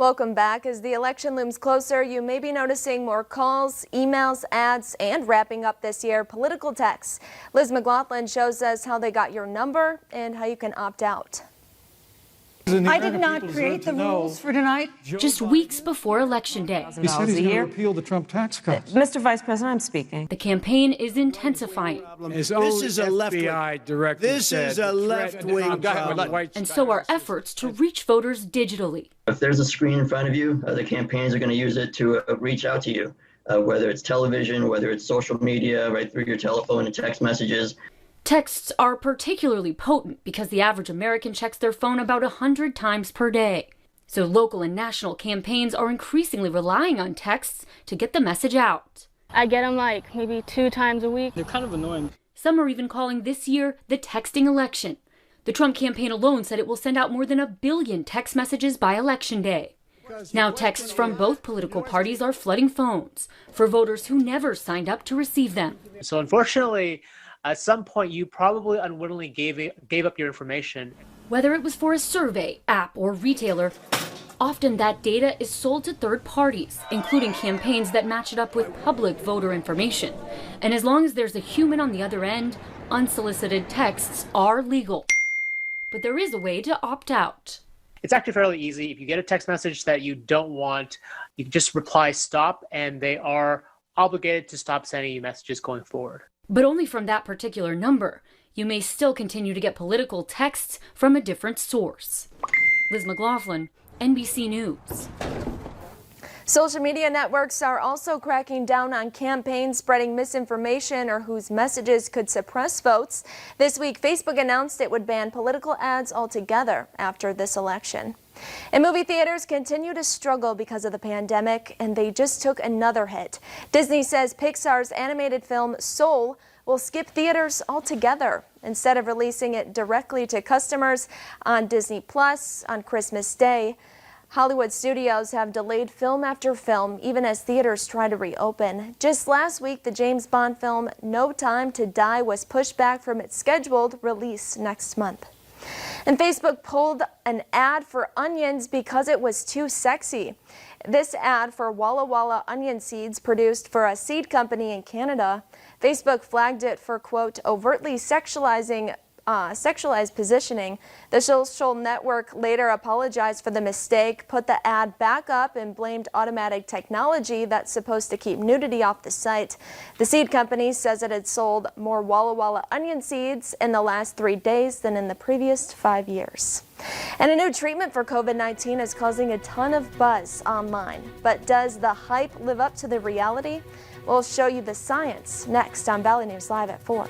Welcome back. As the election looms closer, you may be noticing more calls, emails, ads, and wrapping up this year, political texts. Liz McLaughlin shows us how they got your number and how you can opt out. I did not create the rules for tonight. Just weeks before Election Day. He said he's going to repeal the Trump tax cuts. Mr. Vice President, I'm speaking. The campaign is intensifying. This is a left-wing. This is a left-wing problem. And so are efforts to reach voters digitally. If there's a screen in front of you, the campaigns are going to use it to reach out to you, whether it's television, whether it's social media, right through your telephone and text messages. Texts are particularly potent because the average American checks their phone about 100 times per day. So local and national campaigns are increasingly relying on texts to get the message out. I get them like maybe 2 times a week. They're kind of annoying. Some are even calling this year the texting election. The Trump campaign alone said it will send out more than 1 billion text messages by Election Day. Now texts from both political parties are flooding phones for voters who never signed up to receive them. So unfortunately, at some point, you probably unwittingly gave up your information. Whether it was for a survey, app, or retailer, often that data is sold to third parties, including campaigns that match it up with public voter information. And as long as there's a human on the other end, unsolicited texts are legal. But there is a way to opt out. It's actually fairly easy. If you get a text message that you don't want, you can just reply stop, and they are obligated to stop sending you messages going forward. But only from that particular number. You may still continue to get political texts from a different source. Liz McLaughlin, NBC News. Social media networks are also cracking down on campaigns spreading misinformation or whose messages could suppress votes. This week, Facebook announced it would ban political ads altogether after this election. And movie theaters continue to struggle because of the pandemic, and they just took another hit. Disney says Pixar's animated film Soul will skip theaters altogether instead of releasing it directly to customers on Disney Plus on Christmas Day. Hollywood studios have delayed film after film, even as theaters try to reopen. Just last week, the James Bond film No Time to Die was pushed back from its scheduled release next month. And Facebook pulled an ad for onions because it was too sexy. This ad for Walla Walla onion seeds produced for a seed company in Canada. Facebook flagged it for, quote, overtly sexualized positioning. The social network later apologized for the mistake, put the ad back up, and blamed automatic technology that's supposed to keep nudity off the site. The seed company says it had sold more Walla Walla onion seeds in the last 3 days than in the previous 5 years. And a new treatment for COVID-19 is causing a ton of buzz online. But does the hype live up to the reality? We'll show you the science next on Valley News Live at 4.